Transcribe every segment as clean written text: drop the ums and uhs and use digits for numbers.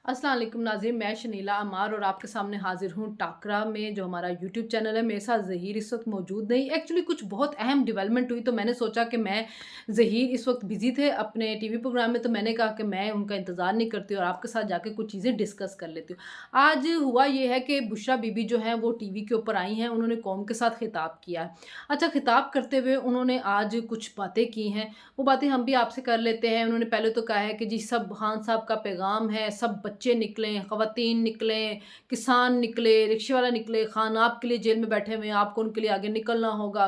अस्सलाम वालेकुम नाज़रीन, मैं शनीला अमार और आपके सामने हाज़िर हूँ टाकरा में, जो हमारा यूट्यूब चैनल है। मेरे साथ ज़हीर इस वक्त मौजूद नहीं। एक्चुअली कुछ बहुत अहम डेवलपमेंट हुई, तो मैंने सोचा कि ज़हीर इस वक्त बिज़ी थे अपने टीवी प्रोग्राम में, तो मैंने कहा कि मैं उनका इंतज़ार नहीं करती और आपके साथ जाके कुछ चीज़ें डिस्कस कर लेती हूँ। आज हुआ ये है कि बुशरा बीबी जो हैं वो टीवी के ऊपर आई हैं, उन्होंने कौम के साथ खिताब किया है। अच्छा, खिताब करते हुए उन्होंने आज कुछ बातें की हैं, वो बातें हम भी आपसे कर लेते हैं। उन्होंने पहले तो कहा है कि जी सब खान साहब का पैगाम है, सब बच्चे निकलें, ख़वातीन निकलें, किसान निकले, रिक्शे वाला निकले, खान आपके लिए जेल में बैठे हुए हैं, आपको उनके लिए आगे निकलना होगा।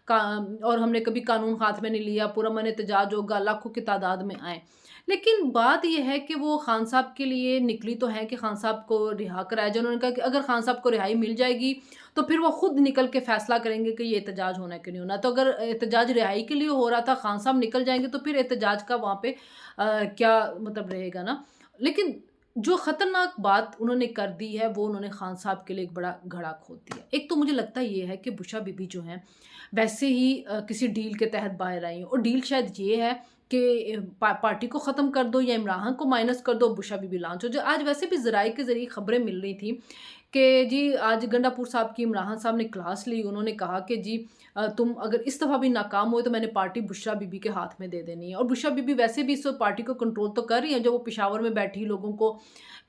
का और हमने कभी कानून हाथ में नहीं लिया, पुरअमन एहतजाज होगा, लाखों की तादाद में आएँ। लेकिन बात ये है कि वो खान साहब के लिए निकली तो हैं कि खान साहब को रिहा कराया जाए। उन्होंने कहा कि अगर खान साहब को रिहाई मिल जाएगी, तो फिर वो खुद निकल के फैसला करेंगे कि ये एहतजाज होना है कि नहीं होना। तो अगर एहतजाज रिहाई के लिए हो रहा था, खान साहब निकल जाएँगे, तो फिर एहतजाज का वहाँ पे क्या मतलब रहेगा ना। लेकिन जो ख़तरनाक बात उन्होंने कर दी है, वो उन्होंने खान साहब के लिए एक बड़ा घड़ा खोद दिया। एक तो मुझे लगता ये है कि बुशरा बीबी जो हैं, वैसे ही किसी डील के तहत बाहर आई हैं, और डील शायद ये है कि पार्टी को ख़त्म कर दो या इमरान को माइनस कर दो, बुशरा बीबी लॉन्च हो जाए। आज वैसे भी ज़राए के ज़रिए ख़बरें मिल रही थी कि जी आज गंडापुर साहब की इमरान साहब ने क्लास ली। उन्होंने कहा कि जी तुम अगर इस दफ़ा भी नाकाम हुए तो मैंने पार्टी बुशरा बीबी के हाथ में दे देनी है। और बुशरा बीबी वैसे भी इस पार्टी को कंट्रोल तो कर रही हैं। जब वो पेशावर में बैठी लोगों को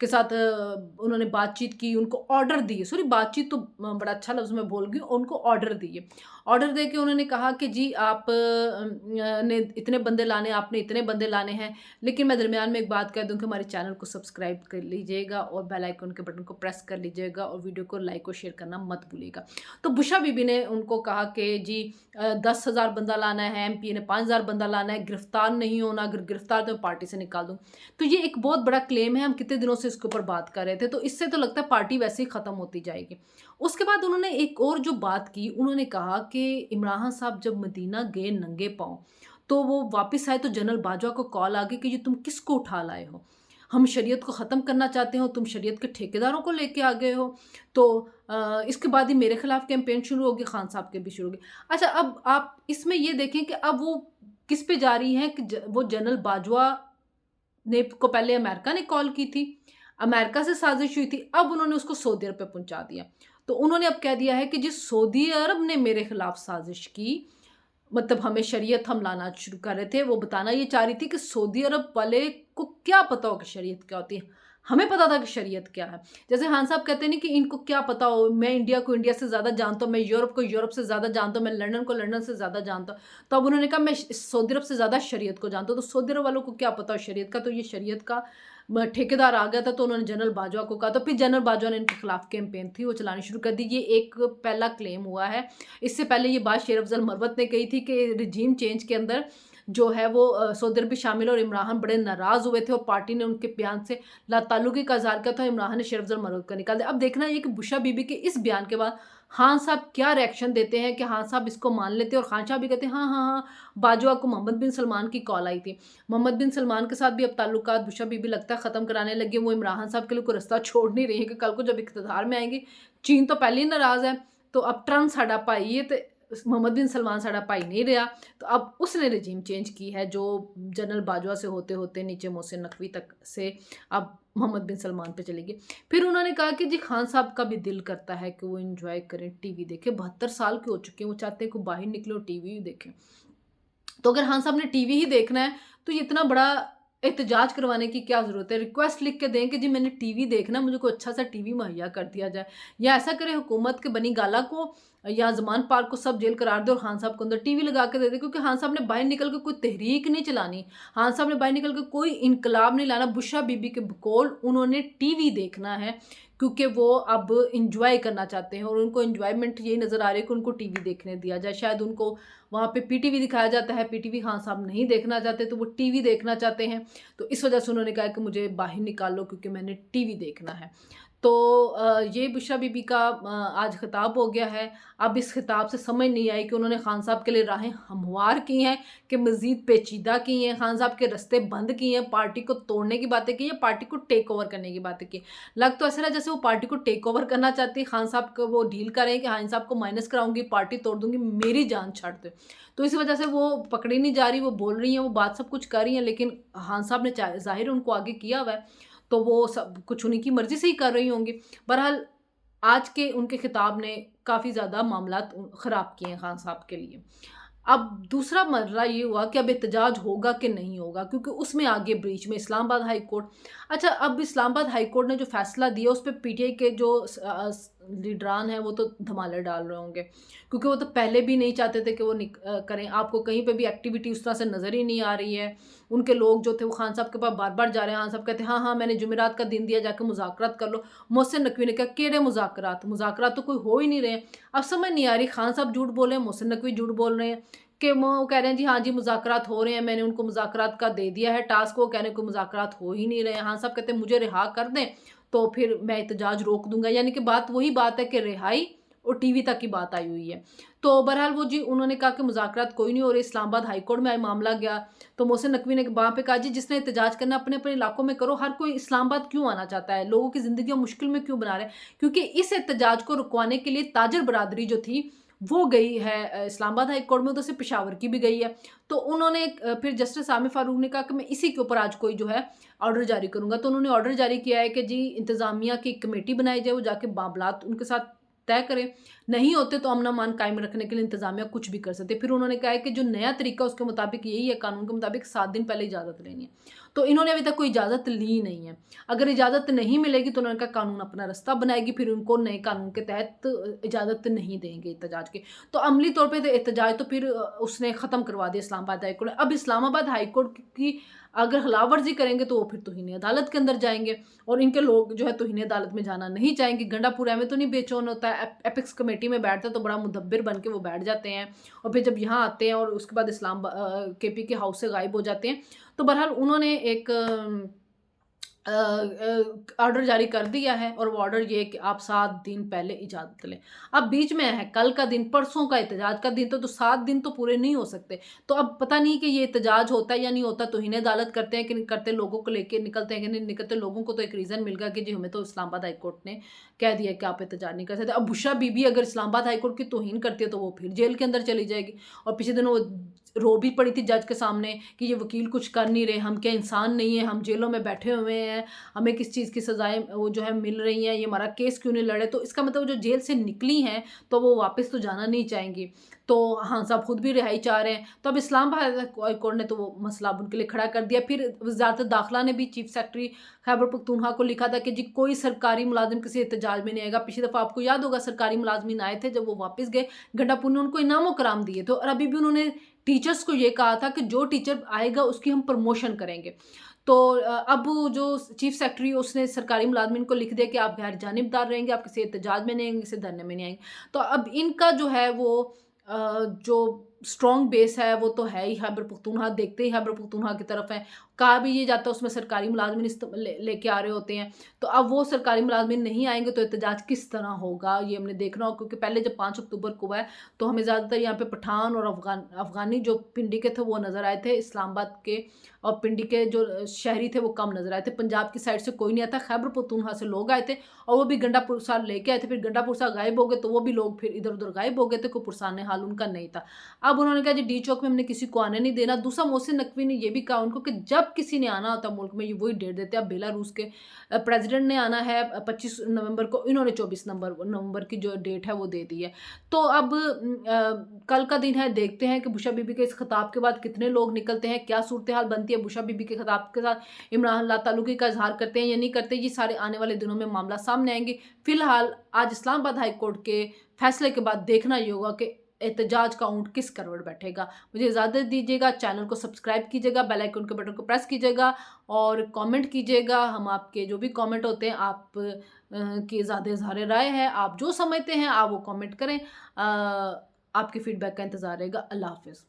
के साथ उन्होंने बातचीत की, उनको ऑर्डर दिए, सॉरी बातचीत तो बड़ा अच्छा लफ्ज़ मैं बोल गई, उनको ऑर्डर दिए। ऑर्डर दे के उन्होंने कहा कि जी आप ने इतने बंदे लाने, आपने इतने बंदे लाने हैं। लेकिन मैं दरमियान में एक बात कह दूँ कि हमारे चैनल को सब्सक्राइब कर लीजिएगा और बेल आइकन के बटन को प्रेस कर लीजिएगा और वीडियो को लाइक और शेयर करना मत भूलिएगा। तो बुशरा बीबी ने उनको कहा कि जी 10,000 बंदा लाना है, एमपी ने 5,000 बंदा लाना है, गिरफ्तार नहीं होना, अगर गिरफ्तार तो मैं पार्टी से निकाल दूँ। तो ये एक बहुत बड़ा क्लेम है, हम कितने दिनों से इसके ऊपर बात कर रहे थे, तो इससे तो लगता है पार्टी वैसे ही ख़त्म होती जाएगी। उसके बाद उन्होंने एक और जो बात की, उन्होंने कहा कि इमरान साहब जब मदीना गए नंगे पाँव, तो वो वापस आए तो जनरल बाजवा को कॉल आ गई कि ये तुम किसको उठा लाए हो? हम शरीयत को ख़त्म करना चाहते हो, तुम शरीयत के ठेकेदारों को लेके आ गए हो। तो इसके बाद ही मेरे खिलाफ कैंपेन शुरू होगी, खान साहब के भी शुरू होगी। अच्छा, अब आप इसमें ये देखें कि अब वो किस पे जा रही हैं कि वो जनरल बाजवा ने को पहले अमेरिका ने कॉल की थी, अमेरिका से साज़िश हुई थी, अब उन्होंने उसको सऊदी अरब पे पहुँचा दिया। तो उन्होंने अब कह दिया है कि जी सऊदी अरब ने मेरे खिलाफ साज़िश की, मतलब हमें शरीयत हम लाना शुरू कर रहे थे। वो बताना ये चाह रही थी कि सऊदी अरब वाले को क्या पता हो कि शरीयत क्या होती है। हमें पता था कि शरीयत क्या है। जैसे खान साहब कहते नहीं कि इनको क्या पता हो, मैं इंडिया को इंडिया से ज़्यादा जानता हूँ, मैं यूरोप को यूरोप से ज़्यादा जानता हूँ, मैं लंदन को लंदन से ज़्यादा जानता हूँ। तो अब उन्होंने कहा मैं सऊदी अरब से ज़्यादा शरीयत को जानता हूँ। तो सऊदी अरब वालों को क्या पता हो शरीयत का, तो ये शरीयत का ठेकेदार आ गया था, तो उन्होंने जनरल बाजवा को कहा, तो फिर जनरल बाजवा ने इनके खिलाफ कैंपेन थी वो चलानी शुरू कर दी। ये एक पहला क्लेम हुआ है। इससे पहले ये बात शेर अफजल मरवत ने कही थी कि रिजीम चेंज के अंदर जो है वो सऊदी अरब भी शामिल है और इमरान बड़े नाराज़ हुए थे और पार्टी ने उनके बयान से लाताल्लुकी का इज़हार किया था। इमरान ने शेर अफजल मरवत को निकाल दिया। अब देखना ये कि बुशरा बीबी के इस बयान के बाद खान साहब क्या रिएक्शन देते हैं, कि खान साहब इसको मान लेते हैं और खान साहब भी कहते हैं हाँ, हाँ, हाँ। बाजवा को मोहम्मद बिन सलमान की कॉल आई थी। मोहम्मद बिन सलमान के साथ भी अब ताल्लुकात बुशरा बीबी लगता है ख़त्म कराने लगे। वो इमरान साहब के लिए कोई रास्ता छोड़ नहीं रही है कि कल को जब इक़्तिदार में आएँगे, चीन तो पहले ही नाराज़ है, तो अब ट्रंप साडा भाई है, तो मोहम्मद बिन सलमान साडा भाई नहीं रहा। तो अब उसने रजीम चेंज की है, जो जनरल बाजवा से होते-होते नीचे मोहसिन नकवी तक से अब मोहम्मद बिन सलमान पे चली गई। फिर उन्होंने कहा कि जी खान साहब का भी दिल करता है कि वो एन्जॉय करें, टीवी देखें। 72 साल के हो चुके हैं, वो चाहते हैं कि बाहर निकले और टीवी ही देखें। तो अगर खान साहब ने टीवी ही देखना है, तो ये इतना बड़ा एहतजाज करवाने की क्या ज़रूरत है? रिक्वेस्ट लिख के दें कि जी मैंने टीवी देखना है, मुझे कोई अच्छा-सा टीवी मुहैया कर दिया जाए। या ऐसा करे हुकूमत के बनी गाला को या ज़मान पार्क को सब जेल करार दे और खान साहब को अंदर टीवी लगा के दे दे, क्योंकि खान साहब ने बाहर निकल के कोई तहरीक नहीं चलानी। खान साहब ने बाहर निकल के कोई इनकलाब नहीं लाना। बुशरा बीबी के बकौल उन्होंने टीवी देखना है, क्योंकि वो अब एन्जॉय करना चाहते हैं और उनको एन्जॉयमेंट यही नज़र आ रही है कि उनको टीवी देखने दिया जाए। शायद उनको वहाँ पे पीटीवी दिखाया जाता है, पीटीवी खान साहब नहीं देखना चाहते, तो वो टीवी देखना चाहते हैं। तो इस वजह से उन्होंने कहा कि मुझे बाहर निकाल लो क्योंकि मैंने टीवी देखना है। तो ये बुशरा बीबी का आज खिताब हो गया है। अब इस खिताब से समझ नहीं आई कि उन्होंने खान साहब के लिए राहें हमवार की हैं कि मज़ीद पेचीदा की हैं, खान साहब के रास्ते बंद किए हैं, पार्टी को तोड़ने की बातें की हैं, पार्टी को टेक ओवर करने की बातें की। लग तो ऐसा रहा जैसे वो पार्टी को टेक ओवर करना चाहती है, खान साहब को वो डील कर रहे हैं कि खान साहब को माइनस कराऊँगी, पार्टी तोड़ दूँगी, मेरी जान छाड़ दो। तो इस वजह से वो पकड़ी नहीं जा रही, वो बोल रही हैं, वो बात सब कुछ कर रही हैं, लेकिन खान साहब ने ज़ाहिर उनको आगे किया हुआ है। تو وہ سب کچھ انہیں کی مرضی سے ہی کر رہی ہوں گی۔ بہرحال آج کے ان کے خطاب نے کافی زیادہ معاملات خراب کیے ہیں خان صاحب کے لیے۔ اب دوسرا مرحلہ یہ ہوا کہ اب احتجاج ہوگا کہ نہیں ہوگا، کیونکہ اس میں آگے بریچ میں اسلام آباد ہائی کورٹ۔ اچھا، اب اسلام آباد ہائی کورٹ نے جو فیصلہ دیا اس پہ پی ٹی آئی کے جو لیڈران ہیں وہ تو دھمالے ڈال رہے ہوں گے، کیونکہ وہ تو پہلے بھی نہیں چاہتے تھے کہ وہ کریں۔ آپ کو کہیں پہ بھی ایکٹیویٹی اس طرح سے نظر ہی نہیں آ رہی ہے۔ ان کے لوگ جو تھے وہ خان صاحب کے پاس بار بار جا رہے ہیں، خان صاحب کہتے ہیں ہاں ہاں میں نے جمعرات کا دن دیا، جا کے مذاکرات کر لو۔ محسن نقوی نے کہا کیڑے مذاکرات تو کوئی ہو ہی نہیں رہے ہیں۔ اب سمجھ نہیں آ رہی، خان صاحب جھوٹ بول رہے ہیں، محسن نقوی جھوٹ بول رہے ہیں کہ وہ کہہ رہے ہیں جی ہاں جی مذاکرات ہو رہے ہیں، میں نے ان کو مذاکرات کا دے دیا ہے ٹاسک، وہ کہنے کو مذاکرات ہو ہی نہیں رہے ہیں۔ خان صاحب کہتے ہیں مجھے رہا کر دیں تو پھر میں احتجاج روک دوں گا، یعنی کہ بات وہی بات ہے کہ رہائی اور ٹی وی تک کی بات آئی ہوئی ہے۔ تو بہرحال وہ جی انہوں نے کہا کہ مذاکرات کوئی نہیں ہو رہے۔ اسلام آباد ہائی کورٹ میں معاملہ گیا تو محسن نقوی نے وہاں پہ کہا جی جس نے احتجاج کرنا اپنے اپنے علاقوں میں کرو، ہر کوئی اسلام آباد کیوں آنا چاہتا ہے، لوگوں کی زندگیوں مشکل میں کیوں بنا رہے ہیں؟ کیونکہ اس احتجاج کو رکوانے کے لیے تاجر برادری جو تھی وہ گئی ہے اسلام آباد ہائی کورٹ میں، ادھر سے پشاور کی بھی گئی ہے۔ تو انہوں نے پھر جسٹس عامر فاروق نے کہا کہ میں اسی کے اوپر آج کوئی جو ہے آرڈر جاری کروں گا۔ تو انہوں نے آرڈر جاری کیا ہے کہ جی انتظامیہ کی کمیٹی بنائی جائے، وہ جا کے معاملات ان کے ساتھ طے کرے، نہیں ہوتے تو امن امان قائم رکھنے کے لیے انتظامیہ کچھ بھی کر سکتے۔ پھر انہوں نے کہا ہے کہ جو نیا طریقہ اس کے مطابق یہی ہے، قانون کے مطابق 7 دن پہلے اجازت لینی ہے۔ تو انہوں نے ابھی تک کوئی اجازت لی نہیں ہے۔ اگر اجازت نہیں ملے گی تو انہوں نے کہا قانون اپنا رستہ بنائے گی، پھر ان کو نئے قانون کے تحت اجازت نہیں دیں گے احتجاج کے۔ تو عملی طور پہ احتجاج تو پھر اس نے ختم کروا دیا اسلام آباد ہائی کورٹ نے۔ اب اسلام آباد ہائی کورٹ کی اگر خلاف ورزی کریں گے تو وہ پھر توہین عدالت کے اندر جائیں گے، اور ان کے لوگ جو ہے توہین عدالت میں جانا نہیں چاہیں گے۔ گنڈا پورہ میں تو نہیں بے چون ہوتا ہے، ایپکس کمیٹی میں بیٹھتا ہے تو بڑا مدبر بن کے وہ بیٹھ جاتے ہیں، اور پھر جب یہاں آتے ہیں اور اس کے بعد کے پی کے ہاؤس سے غائب ہو جاتے ہیں۔ تو بہرحال انہوں نے ایک آرڈر جاری کر دیا ہے، اور وہ آرڈر یہ ہے کہ آپ 7 دن پہلے اجازت لیں۔ اب بیچ میں ہے کل کا دن، پرسوں کا احتجاج کا دن، تو 7 دن تو پورے نہیں ہو سکتے۔ تو اب پتہ نہیں کہ یہ احتجاج ہوتا ہے یا نہیں ہوتا، توہین عدالت کرتے ہیں کہ نہیں کرتے، لوگوں کو لے کے نکلتے ہیں کہ نہیں نکلتے۔ لوگوں کو تو ایک ریزن مل گیا کہ جی ہمیں تو اسلام آباد ہائی کورٹ نے کہہ دیا کہ آپ احتجاج نہیں کر سکتے۔ اب بشرا بی بی اگر اسلام آباد ہائی کورٹ کی توہین کرتی ہے تو وہ پھر جیل کے اندر چلی جائے گی، اور پچھلے دنوں وہ رو بھی پڑی تھی جج کے سامنے کہ یہ وکیل کچھ کر نہیں رہے، ہم کیا انسان نہیں ہیں، ہم جیلوں میں بیٹھے ہوئے ہیں، ہمیں کس چیز کی سزائیں وہ جو ہے مل رہی ہیں، یہ ہمارا کیس کیوں نہیں لڑے۔ تو اس کا مطلب جو جیل سے نکلی ہیں تو وہ واپس تو جانا نہیں چاہیں گی۔ تو ہاں صاحب خود بھی رہائی چاہ رہے ہیں۔ تو اب اسلام آباد ہائی کورٹ نے تو وہ مسئلہ اب ان کے لیے کھڑا کر دیا۔ پھر وزارت داخلہ نے بھی چیف سیکرٹری خیبر پختونخوا کو لکھا تھا کہ جی کوئی سرکاری ملازم کسی احتجاج میں نہیں آئے گا۔ پچھلی دفعہ آپ کو یاد ہوگا سرکاری ملازمین آئے تھے، جب وہ واپس گئے گنڈا پور نے ان کو انعام و کرام دیے تھے، اور ابھی بھی انہوں نے ٹیچرز کو یہ کہا تھا کہ جو ٹیچر آئے گا اس کی ہم پروموشن کریں گے۔ تو اب جو چیف سیکرٹری اس نے سرکاری ملازمین کو لکھ دیا کہ آپ غیر جانبدار رہیں گے، آپ کسی احتجاج میں نہیں آئیں گے، کسی دھرنے میں نہیں آئیں گے۔ تو اب ان کا جو ہے وہ جو اسٹرانگ بیس ہے وہ تو ہے ہی خیبر پختونخوا، دیکھتے ہی خیبر پختونخوا کی طرف ہے۔ کہا بھی یہ جاتا ہے اس میں سرکاری ملازمین لے کے آ رہے ہوتے ہیں، تو اب وہ سرکاری ملازمین نہیں آئیں گے تو احتجاج کس طرح ہوگا یہ ہم نے دیکھنا ہوگا، کیونکہ پہلے جب 5 اکتوبر کو ہوا ہے تو ہمیں زیادہ تر یہاں پہ پٹھان اور افغانی جو پنڈی کے تھے وہ نظر آئے تھے، اسلام آباد کے اور پنڈی کے جو شہری تھے وہ کم نظر آئے تھے۔ پنجاب کی سائڈ سے کوئی نہیں آیا تھا، خیبر پختونخوا سے لوگ آئے تھے، اور وہ بھی گنڈا پرسار لے کے آئے تھے۔ پھر گنڈا پرسار غائب ہو گئے تو وہ بھی لوگ پھر ادھر ادھر غائب ہو گئے تھے، کوئی پرسان حال ان کا نہیں تھا۔ اب انہوں نے کہا جی ڈی چوک میں ہم نے کسی کو آنے نہیں دینا۔ دوسرا محسن نقوی نے یہ بھی کہا ان کو کہ جب کسی نے آنا ہوتا ملک میں یہ وہی ڈیٹ دیتے ہیں۔ اب بیلاروس کے پریزیڈنٹ نے آنا ہے 25 نومبر کو، انہوں نے 24 نومبر کی جو ڈیٹ ہے وہ دے دی ہے۔ تو اب کل کا دن ہے، دیکھتے ہیں کہ بشرا بی بی کے اس خطاب کے بعد کتنے لوگ نکلتے ہیں، کیا صورتحال بنتی ہے، بشرا بی بی کے خطاب کے ساتھ عمران اللہ تعلقی کا اظہار کرتے ہیں یا نہیں کرتے، یہ سارے آنے والے دنوں میں معاملہ سامنے آئیں گے۔ فی الحال آج اسلام آباد ہائی کورٹ کے فیصلے کے بعد دیکھنا یہ ہوگا کہ احتجاج کا اونٹ کس کروٹ بیٹھے گا۔ مجھے اجازت دیجیے گا، چینل کو سبسکرائب کیجیے گا، بیل آئیکن کے بٹن کو پریس کیجیے گا، اور کامنٹ کیجیے گا۔ ہم آپ کے جو بھی کامنٹ ہوتے ہیں آپ کی زیادہ اظہار رائے ہے، آپ جو سمجھتے ہیں آپ وہ کامنٹ کریں۔ آپ کے فیڈ بیک کا انتظار رہے گا۔ اللہ حافظ۔